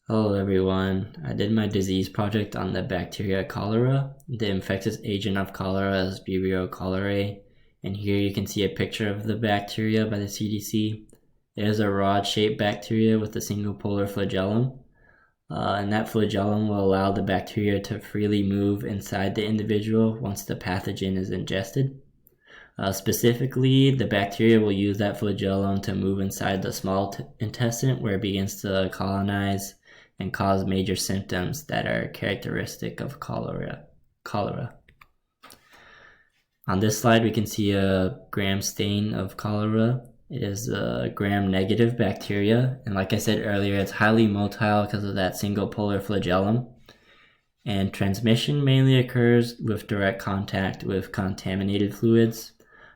Hello everyone. I did my disease project on the bacteria cholera. The infectious agent of cholera is Vibrio cholerae. And here you can see a picture of the bacteria by the CDC. It is a rod-shaped bacteria with a single polar flagellum. And that flagellum will allow the bacteria to freely move inside the individual once the pathogen is ingested. Specifically, the bacteria will use that flagellum to move inside the small intestine where it begins to colonize and cause major symptoms that are characteristic of cholera. On this slide, we can see a gram stain of cholera. It is a gram-negative bacteria, and like I said earlier, it's highly motile because of that single polar flagellum. And transmission mainly occurs with direct contact with contaminated fluids.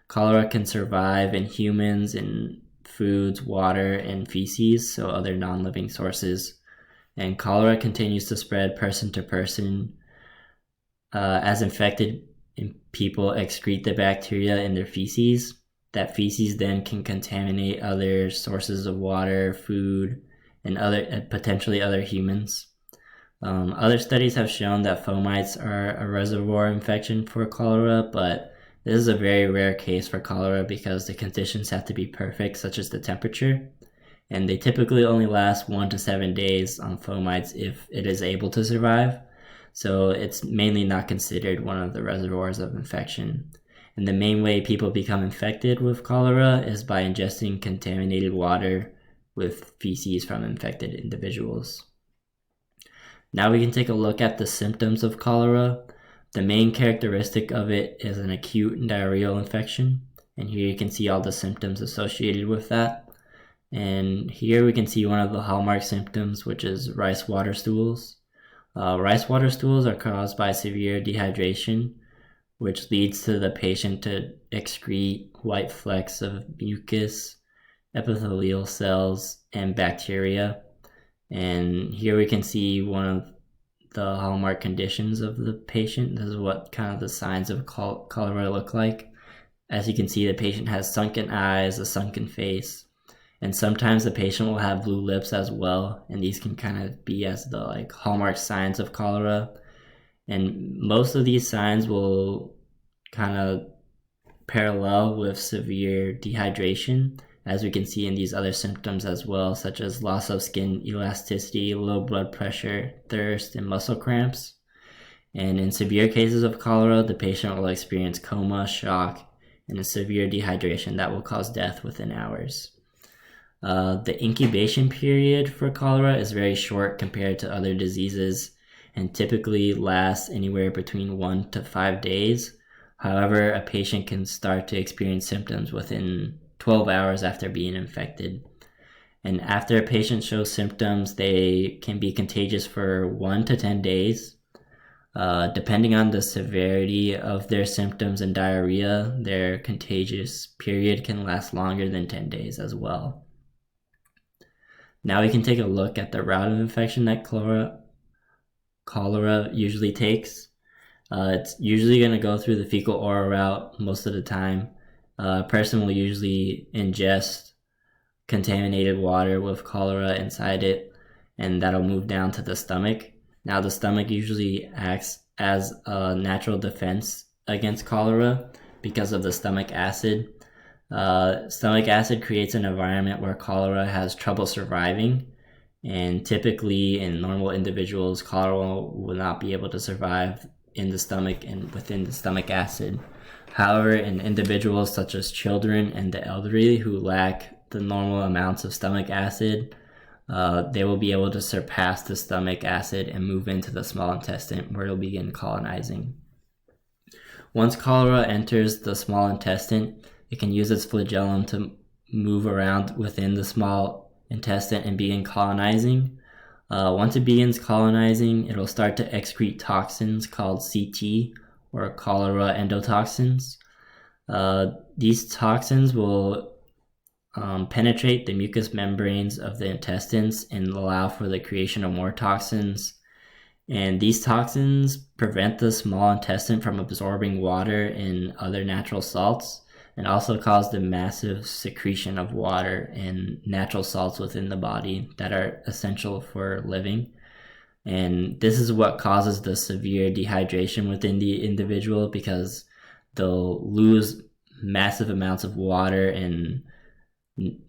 Cholera can survive in humans, in foods, water, and feces, so other non-living sources. And cholera continues to spread person to person as infected people excrete the bacteria in their feces. That feces then can contaminate other sources of water, food, and potentially other humans. Other studies have shown that fomites are a reservoir infection for cholera, but this is a very rare case for cholera because the conditions have to be perfect, such as the temperature, and they typically only last 1 to 7 days on fomites if it is able to survive, so it's mainly not considered one of the reservoirs of infection. And the main way people become infected with cholera is by ingesting contaminated water with feces from infected individuals. Now we can take a look at the symptoms of cholera. The main characteristic of it is an acute diarrheal infection, and here you can see all the symptoms associated with that. And here we can see one of the hallmark symptoms, which is rice water stools. Rice water stools are caused by severe dehydration, which leads to the patient to excrete white flecks of mucus, epithelial cells, and bacteria. And here we can see one of the hallmark conditions of the patient. This is what kind of the signs of cholera look like. As you can see, the patient has sunken eyes, a sunken face, and sometimes the patient will have blue lips as well, and these can kind of be as the hallmark signs of cholera. And most of these signs will kind of parallel with severe dehydration, as we can see in these other symptoms as well, such as loss of skin elasticity, low blood pressure, thirst, and muscle cramps. And in severe cases of cholera, the patient will experience coma, shock, and a severe dehydration that will cause death within hours. The incubation period for cholera is very short compared to other diseases and typically lasts anywhere between 1 to 5 days. However, a patient can start to experience symptoms within 12 hours after being infected. And after a patient shows symptoms, they can be contagious for 1 to 10 days. Depending on the severity of their symptoms and diarrhea, their contagious period can last longer than 10 days as well. Now we can take a look at the route of infection that cholera usually takes. It's usually going to go through the fecal-oral route most of the time. A person will usually ingest contaminated water with cholera inside it, and that'll move down to the stomach. Now, the stomach usually acts as a natural defense against cholera because of the stomach acid. Stomach acid creates an environment where cholera has trouble surviving, and typically in normal individuals, cholera will not be able to survive in the stomach and within the stomach acid. However, in individuals such as children and the elderly who lack the normal amounts of stomach acid, they will be able to surpass the stomach acid and move into the small intestine where it'll begin colonizing. Once cholera enters the small intestine, it can use its flagellum to move around within the small intestine and begin colonizing. Once it begins colonizing, it'll start to excrete toxins called CT, or cholera endotoxins. These toxins will penetrate the mucous membranes of the intestines and allow for the creation of more toxins. And these toxins prevent the small intestine from absorbing water and other natural salts. and also caused a massive secretion of water and natural salts within the body that are essential for living. And this is what causes the severe dehydration within the individual, because they'll lose massive amounts of water and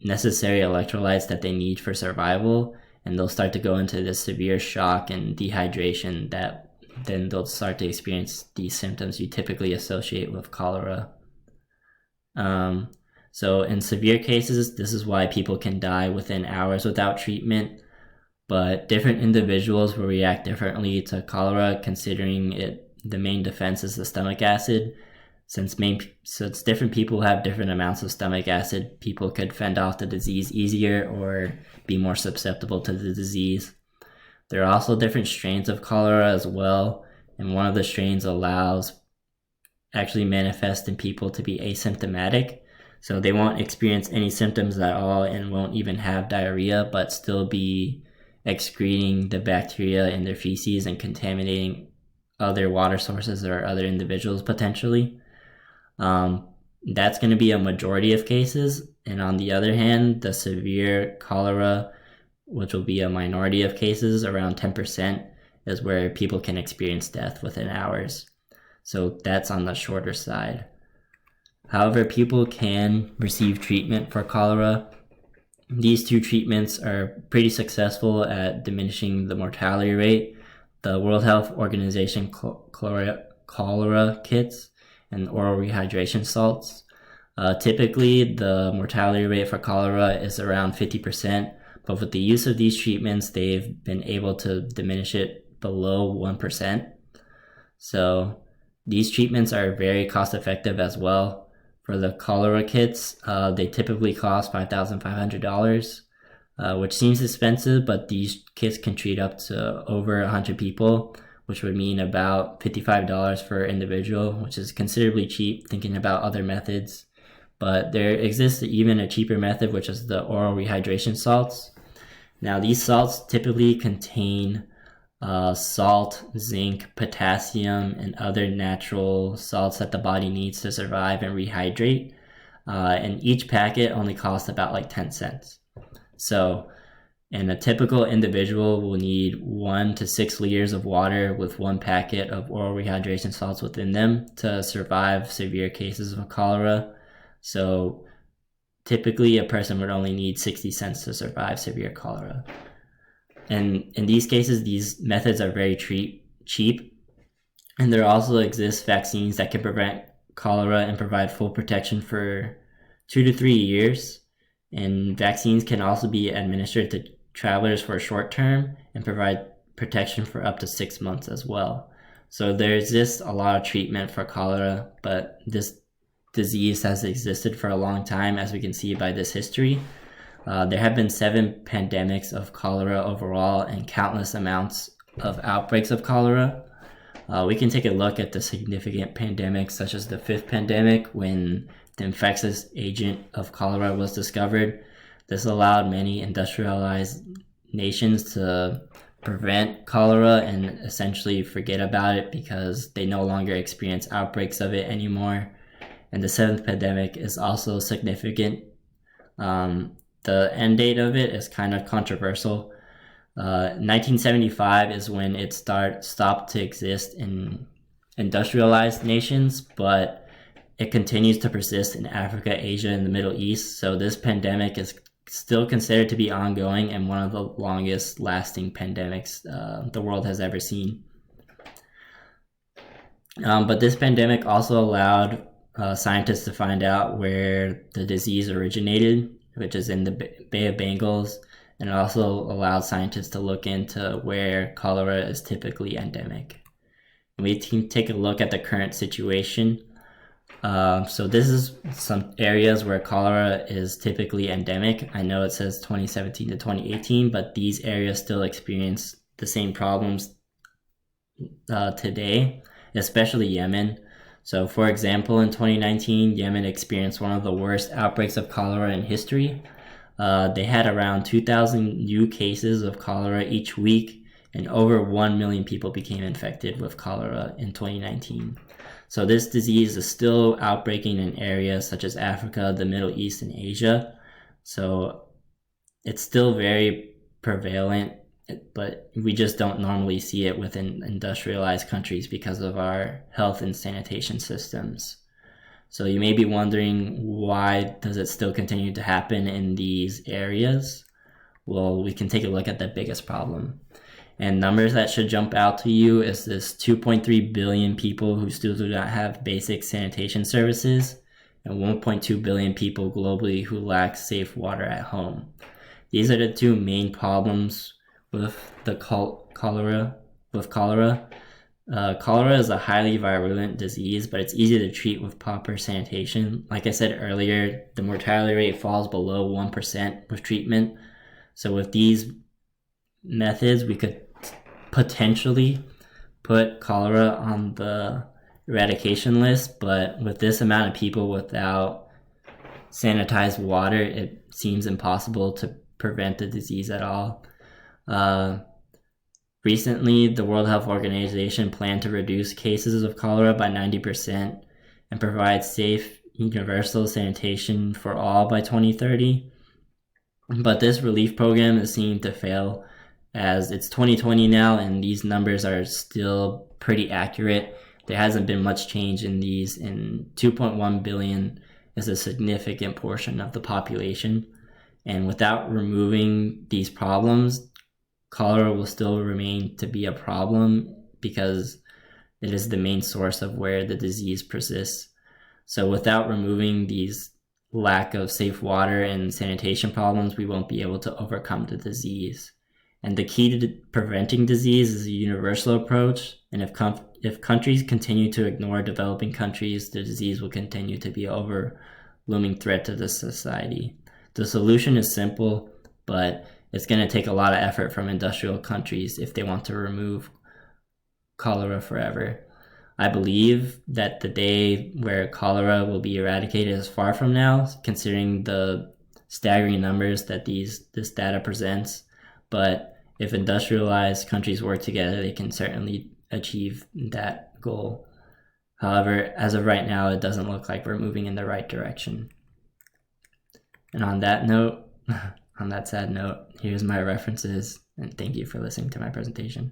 necessary electrolytes that they need for survival, and they'll start to go into this severe shock and dehydration that then they'll start to experience these symptoms you typically associate with cholera. So in severe cases, this is why people can die within hours without treatment, but different individuals will react differently to cholera, considering the main defense is the stomach acid. Since different people have different amounts of stomach acid, people could fend off the disease easier or be more susceptible to the disease. There are also different strains of cholera as well, and one of the strains actually manifest in people to be asymptomatic. So they won't experience any symptoms at all and won't even have diarrhea, but still be excreting the bacteria in their feces and contaminating other water sources or other individuals potentially. That's going to be a majority of cases. And on the other hand, the severe cholera, which will be a minority of cases, around 10%, is where people can experience death within hours. So that's on the shorter side. However, people can receive treatment for cholera. These two treatments are pretty successful at diminishing the mortality rate. The World Health Organization cholera kits and oral rehydration salts. Typically, the mortality rate for cholera is around 50%, but with the use of these treatments, they've been able to diminish it below 1%. So these treatments are very cost effective as well. For the cholera kits, they typically cost $5,500, which seems expensive, but these kits can treat up to over 100 people, which would mean about $55 per individual, which is considerably cheap thinking about other methods. But there exists even a cheaper method, which is the oral rehydration salts. Now, these salts typically contain salt, zinc, potassium, and other natural salts that the body needs to survive and rehydrate. And each packet only costs about like 10 cents. So, and a typical individual will need 1 to 6 liters of water with one packet of oral rehydration salts within them to survive severe cases of cholera. So typically a person would only need 60 cents to survive severe cholera. And in these cases, these methods are very cheap. And there also exist vaccines that can prevent cholera and provide full protection for 2 to 3 years. And vaccines can also be administered to travelers for a short term and provide protection for up to 6 months as well. So there exists a lot of treatment for cholera, but this disease has existed for a long time, as we can see by this history. There have been 7 pandemics of cholera overall and countless amounts of outbreaks of cholera. We can take a look at the significant pandemics, such as the 5th pandemic, when the infectious agent of cholera was discovered. This allowed many industrialized nations to prevent cholera and essentially forget about it because they no longer experience outbreaks of it anymore. And the 7th pandemic is also significant. The end date of it is kind of controversial. 1975 is when it stopped to exist in industrialized nations, but it continues to persist in Africa, Asia, and the Middle East. So this pandemic is still considered to be ongoing and one of the longest lasting pandemics the world has ever seen. But this pandemic also allowed scientists to find out where the disease originated, which is in the Bay of Bengals, and it also allowed scientists to look into where cholera is typically endemic. And we can take a look at the current situation. So this is some areas where cholera is typically endemic. I know it says 2017 to 2018, but these areas still experience the same problems today, especially Yemen. So for example, in 2019, Yemen experienced one of the worst outbreaks of cholera in history. They had around 2,000 new cases of cholera each week, and over 1 million people became infected with cholera in 2019. So this disease is still outbreaking in areas such as Africa, the Middle East, and Asia. So it's still very prevalent, but we just don't normally see it within industrialized countries because of our health and sanitation systems. So you may be wondering, why does it still continue to happen in these areas? Well, we can take a look at the biggest problem. And numbers that should jump out to you is this 2.3 billion people who still do not have basic sanitation services, and 1.2 billion people globally who lack safe water at home. These are the two main problems with the cholera. Cholera is a highly virulent disease, but it's easy to treat with proper sanitation. Like I said earlier, the mortality rate falls below 1% with treatment. So with these methods, we could potentially put cholera on the eradication list, but with this amount of people without sanitized water, it seems impossible to prevent the disease at all. Recently, the World Health Organization planned to reduce cases of cholera by 90% and provide safe, universal sanitation for all by 2030. But this relief program is seen to fail, as it's 2020 now and these numbers are still pretty accurate. There hasn't been much change in these, and 2.1 billion is a significant portion of the population. And without removing these problems, cholera will still remain to be a problem because it is the main source of where the disease persists. So without removing these lack of safe water and sanitation problems, we won't be able to overcome the disease. And the key to preventing disease is a universal approach. And if countries continue to ignore developing countries, the disease will continue to be an overlooming threat to the society. The solution is simple, but it's going to take a lot of effort from industrial countries if they want to remove cholera forever. I believe that the day where cholera will be eradicated is far from now, considering the staggering numbers that this data presents. But if industrialized countries work together, they can certainly achieve that goal. However, as of right now, it doesn't look like we're moving in the right direction. And on that note, on that sad note, here's my references, and thank you for listening to my presentation.